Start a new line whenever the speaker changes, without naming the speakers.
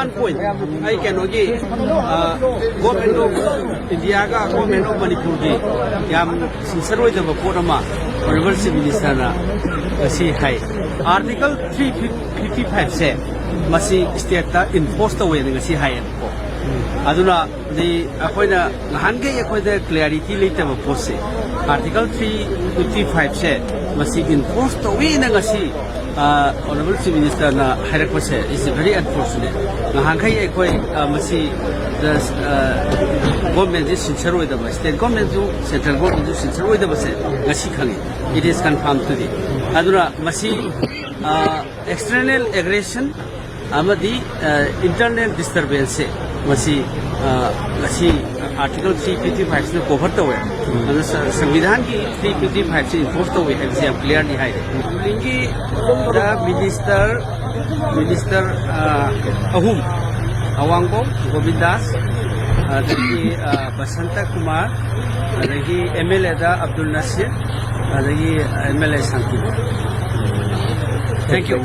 one point I can okay government of India ka government of Manipur ki yam sincere the Porama Honorable Chief Minister na si hai Article 355 se masi state ta enforce the way nga si hai ko aduna the akoina hange akoida clarity later ba post se Article 355 se masi enforce the way nga si Honorable Chief Minister na hairak se is very unfortunate na hangai akoi masi the government is sincere with the state government to central government is sincere with the se ngasi khangi it is confirmed today aduna masi external aggression amadi internal disturbance se masi masi article 355 में cover तो है संविधान की 355 से enforce तो है ऐसे हम clearly है लिंगी the minister ahum awangbo govindas adagi basanta kumar adagi MLA da Abdul Nasir adagi MLA Santi thank you